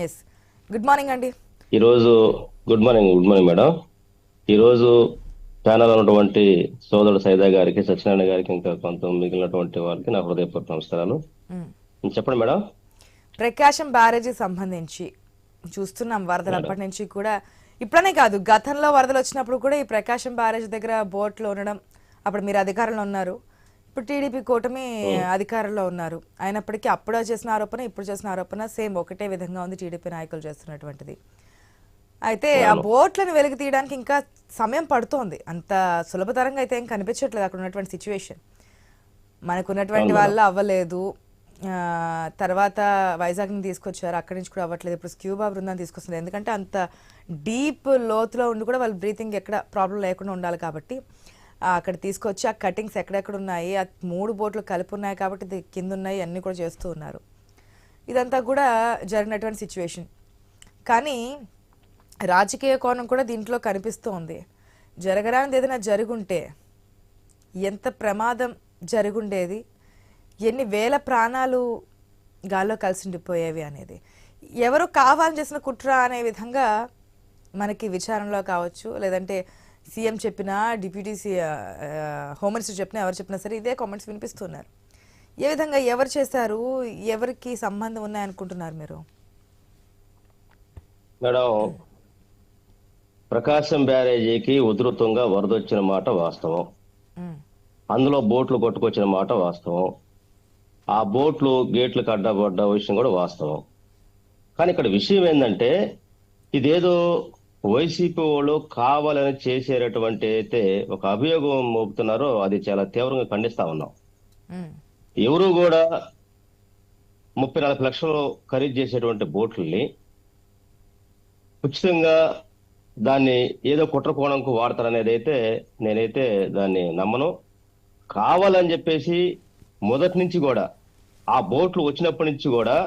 Yes. Good morning అండి. ఈరోజు good morning madam. ఈరోజు ఛానల్ ఉన్నటువంటి సోదరుడు సైదా గారికి, సత్యనారాయణ గారికి, ఇంకా కొంత మిగిలినటువంటి వాళ్ళకి నా హృదయపూర్వక నమస్కారాలు. చెప్పండి మేడం. ప్రకాశం బ్యారేజీ సంబంధించి చూస్తున్నాం వరదలు మేడం అప్పటి నుంచి కూడా. ఇప్పుడనే కాదు, గతంలో వరదలు వచ్చినప్పుడు కూడా ఈ ప్రకాశం బ్యారేజ్ దగ్గర బోట్లు ఉండడం, అప్పుడు మీరు అధికారంలో ఉన్నారు, ఇప్పుడు టీడీపీ కూటమి అధికారంలో ఉన్నారు. అయినప్పటికీ అప్పుడు చేసిన ఆరోపణ, ఇప్పుడు చేసిన ఆరోపణ సేమ్ ఒకటే విధంగా ఉంది టీడీపీ నాయకులు చేస్తున్నటువంటిది. అయితే ఆ అవును బోట్లను వెలికి తీయడానికి ఇంకా సమయం పడుతోంది. అంత సులభతరంగా అయితే ఏం కనిపించట్లేదు అక్కడ ఉన్నటువంటి సిచ్యువేషన్. మనకున్నటువంటి అవును మేడం. వల్ల అవ్వలేదు. తర్వాత వైజాగ్ని తీసుకొచ్చారు, అక్కడి నుంచి కూడా అవ్వట్లేదు. ఇప్పుడు స్క్యూబా బృందాన్ని తీసుకొస్తున్నారు, ఎందుకంటే అంత డీప్ లోతులో ఉండి కూడా వాళ్ళు బ్రీతింగ్ ఎక్కడ ప్రాబ్లం లేకుండా ఉండాలి కాబట్టి అక్కడ తీసుకొచ్చి ఆ కటింగ్స్ ఎక్కడెక్కడ ఉన్నాయి, ఆ 3 బోట్లు కలిపి ఉన్నాయి కాబట్టి ఇది కింద ఉన్నాయి అన్నీ కూడా చేస్తూ ఉన్నారు. ఇదంతా కూడా జరిగినటువంటి సిచ్యువేషన్. కానీ రాజకీయ కోణం కూడా దీంట్లో కనిపిస్తూ ఉంది. జరగరానిది ఏదైనా జరుగుంటే ఎంత ప్రమాదం జరుగుండేది, ఎన్ని వేల ప్రాణాలు గాల్లో కలిసి ఉండిపోయేవి అనేది. ఎవరు కావాలని చేసిన కుట్ర అనే విధంగా మనకి విచారణలో కావచ్చు, లేదంటే సీఎం చెప్పినా, డిప్యూటీ హోమ్ మినిస్టర్ చెప్పినా, ఎవరు చెప్పినా సరే ఇదే కామెంట్స్ వినిపిస్తున్నారు. ఏ విధంగా ఎవరు చేశారు, ఎవరికి సంబంధం ఉన్నాయనుకుంటున్నారు మీరు? మేడం, ప్రకాశం బ్యారేజీకి ఉధృతంగా వరదొచ్చిన మాట వాస్తవం. ఉమ్, అందులో బోట్లు కొట్టుకొచ్చిన మాట వాస్తవం. ఆ బోట్లు గేట్లకు అడ్డపడ్డ విషయం కూడా వాస్తవం. కానీ ఇక్కడ విషయం ఏంటంటే, ఇదేదో వైసీపీ వాళ్ళు కావాలని చేసేటటువంటి అయితే ఒక అభియోగం మోపుతున్నారో అది చాలా తీవ్రంగా ఖండిస్తా ఉన్నాం. ఉమ్, ఎవరు కూడా 30-40 లక్షలు ఖరీదు చేసేటువంటి బోట్లని ఉచితంగా దాన్ని ఏదో కుట్ర కోణంకు వాడతారనేది అయితే నేనైతే దాన్ని నమ్మను. కావాలని చెప్పేసి మొదటి నుంచి కూడా ఆ బోట్లు వచ్చినప్పటి నుంచి కూడా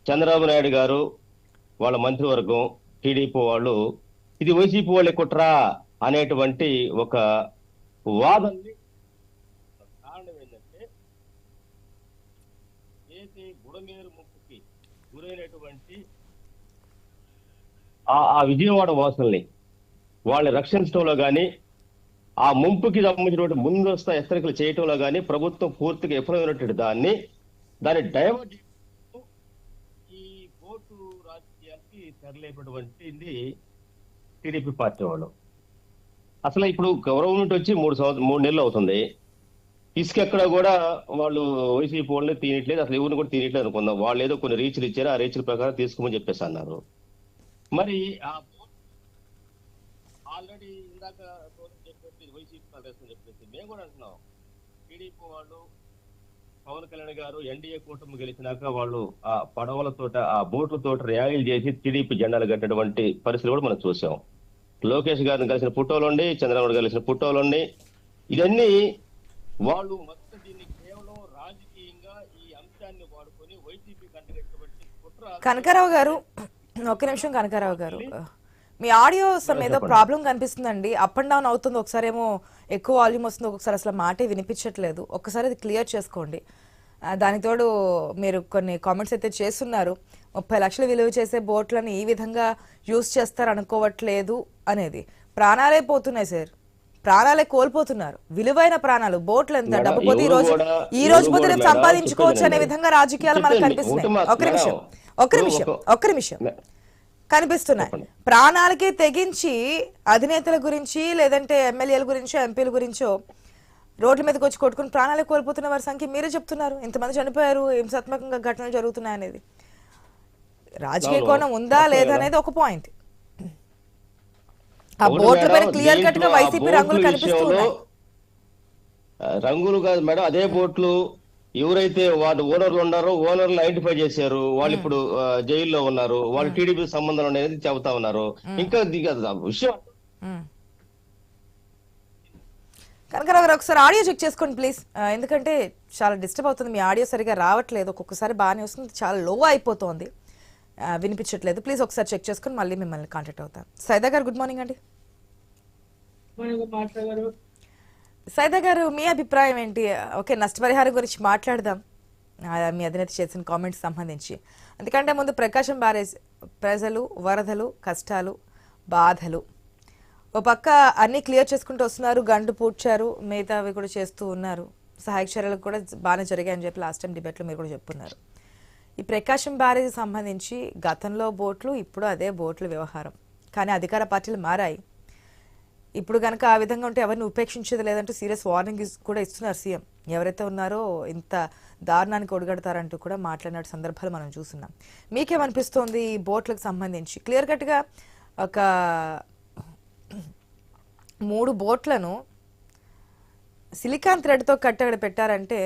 చంద్రబాబు నాయుడు గారు, వాళ్ళ మంత్రివర్గం, టీడీపీ వాళ్ళు ఇది వైసీపీ వాళ్ళే కుట్రా అనేటువంటి ఒక వాదనని. కారణం ఏంటంటే, ఏది బుడమేరు ముప్పుకి గురైనటువంటి ఆ విజయవాడ వాసుల్ని వాళ్ళని రక్షించడంలో కానీ, ఆ ముంపుకి సంబంధించినటువంటి ముందస్తు హెచ్చరికలు చేయటంలో కానీ ప్రభుత్వం పూర్తిగా విఫలమైనటువంటి దాన్ని డైవర్ట్ చేస్తూ ఈ బోటు రాజకీయాలకి తెరలేపటువంటిది టీడీపీ పార్టీ వాళ్ళు. అసలు ఇప్పుడు గవర్నమెంట్ వచ్చి 3 నెలలు అవుతుంది. ఇసుక ఎక్కడ కూడా వాళ్ళు వైసీపీ వాళ్ళని తీయట్లేదు, అసలు ఎవరిని కూడా తీయట్లేదు అనుకుందాం. వాళ్ళు ఏదో కొన్ని రీచ్లు ఇచ్చారు, ఆ రీచ్ల ప్రకారం తీసుకోమని చెప్పేసి అన్నారు. మరి ఆ బోట్ ఆల్రెడీ ఇందాక చెప్పేసి వైసీపీ కాంగ్రెస్ చెప్పేసి మేము కూడా అంటున్నాం. టీడీపీ వాళ్ళు, పవన్ కళ్యాణ్ గారు ఎన్డీఏ కూటమి గెలిచినాక వాళ్ళు ఆ పడవలతోట, ఆ బోట్లతో ర్యాలీలు చేసి టీడీపీ జెండాలు కట్టినటువంటి పరిస్థితులు కూడా మనం చూసాం. లోకేష్ గారిని కలిసిన పుట్టోలుండి, చంద్రబాబు కలిసిన పుట్టోలుండి, ఇవన్నీ వాళ్ళు మొత్తం దీన్ని కేవలం రాజకీయంగా ఈ అంశాన్ని వాడుకొని వైసీపీ కంటగట్టినటువంటి కుట్ర. కనకారావు గారు, ఒక్క నిమిషం. కనకారావు గారు, మీ ఆడియో ఏదో చెప్పండి. ప్రాబ్లం కనిపిస్తుందండి. అప్ అండ్ డౌన్ అవుతుంది, ఒకసారి ఏమో ఎక్కువ వాల్యూమ్ వస్తుంది, ఒకసారి అసలు మాటే వినిపించట్లేదు. ఒక్కసారి అది క్లియర్ చేసుకోండి. దానికి తోడు మీరు కొన్ని కామెంట్స్ అయితే చేస్తున్నారు, 30 లక్షలు విలువ చేసే బోట్లను ఈ విధంగా యూజ్ చేస్తారు అనుకోవట్లేదు అనేది. ప్రాణాలే పోతున్నాయి సార్, ప్రాణాలే కోల్పోతున్నారు, విలువైన ప్రాణాలు. బోట్లు ఎంత మేడం, డబ్బు పోతే ఈ రోజు పోతే రేపు సంపాదించుకోవచ్చు అనే విధంగా రాజకీయాలు మనకు కనిపిస్తున్నాయి. ఒక్క నిమిషం కనిపిస్తున్నాయి. ప్రాణాలకే తెగించి అధినేతల గురించి, లేదంటే ఎమ్మెల్యేల గురించో, ఎంపీల గురించో రోడ్ల మీదకి వచ్చి కొట్టుకుని ప్రాణాలు కోల్పోతున్న వారి సంఖ్య మీరే చెప్తున్నారు. ఇంతమంది చనిపోయారు, హింసాత్మకంగా ఘటనలు జరుగుతున్నాయి అనేది. రాజకీయ కోణం ఉందా లేదా అనేది ఒక పాయింట్. ఆ బోట్ల పైన క్లియర్ కట్ గా వైసీపీ రంగులు కనిపిస్తున్నాయి. రంగులు కాదు మేడం, అదే బోట్లు ఎవరైతే వాళ్ళు ఓనర్లు ఉన్నారో ఓనర్లు ఐడెంటిఫై చేశారు. వాళ్ళు ఇప్పుడు జైల్లో ఉన్నారు. వాళ్ళు టీడీపీ సంబంధం అనేది చెబుతా ఉన్నారు. ఇంకా విషయం కనకరావు గారు, ఒకసారి ఆడియో చెక్ చేసుకోండి ప్లీజ్. ఎందుకంటే చాలా డిస్టర్బ్ అవుతుంది, మీ ఆడియో సరిగా రావట్లేదు. ఒక్కొక్కసారి బాగానే వస్తుంది, చాలా లో అయిపోతుంది, వినిపించట్లేదు. ప్లీజ్ ఒకసారి చెక్ చేసుకుని మళ్ళీ మిమ్మల్ని కాంటాక్ట్ అవుతాం. సైదా గారు, గుడ్ మార్నింగ్ అండి. సైదా గారు, మీ అభిప్రాయం ఏంటి? ఓకే, నష్టపరిహారం గురించి మాట్లాడదాం. మీ అధినేత చేసిన కామెంట్స్ సంబంధించి. ఎందుకంటే ముందు ప్రకాశం బ్యారేజ్ ప్రజలు, వరదలు, కష్టాలు, బాధలు, ఓ పక్క అన్నీ క్లియర్ చేసుకుంటూ వస్తున్నారు, గండు పూడ్చారు, మిగతావి కూడా చేస్తూ ఉన్నారు, సహాయక చర్యలకు కూడా బాగానే జరిగాయని చెప్పి లాస్ట్ టైం డిబేట్లో మీరు కూడా చెప్పున్నారు. ఈ ప్రకాశం బ్యారేజ్ సంబంధించి గతంలో బోట్లు, ఇప్పుడు అదే బోట్ల వ్యవహారం. కానీ అధికార పార్టీలు మారాయి. ఇప్పుడు కనుక ఆ విధంగా ఉంటే ఎవరిని ఉపేక్షించేది లేదంటూ సీరియస్ వార్నింగ్ కూడా ఇస్తున్నారు సీఎం. ఎవరైతే ఉన్నారో ఇంత దారుణానికి ఒడిగడతారంటూ కూడా మాట్లాడిన సందర్భాలు మనం చూస్తున్నాం. మీకేమనిపిస్తోంది ఈ బోట్లకు సంబంధించి? క్లియర్ కట్గా ఒక 3 బోట్లను సిలికాన్ థ్రెడ్తో కట్టి అక్కడ పెట్టారంటే